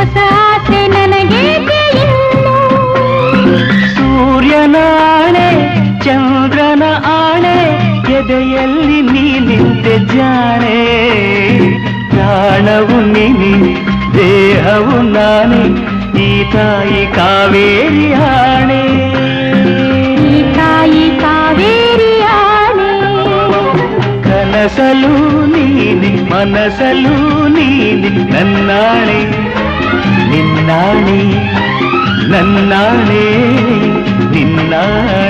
ಹೊಸ ಆಸೆ ನನಗೇಕೆ ಇನ್ನು? ಸೂರ್ಯನಾಣೆ ಚಂದ್ರನ ಆಣೆ ಎದೆಯಲ್ಲಿ ನೀ ನಿಂತೆ ಜಾಣೆ. ಪ್ರಾಣವು ನೀನಿ ದೇಹವು ನಾನೇ ಈ ತಾಯಿ ಕಾವೇರಿ ಆಣೆ. ಈ ತಾಯಿ ಕಾವೇರಿ ಆಣೆ. ಕನಸಲು ನೀನೆ ಮನಸಲು ನೀನೆ ನನ್ನಾಣೆ ನಿನ್ನಾಣೆ ನನ್ನಾಣೆ ನಿನ್ನಾಣೆ.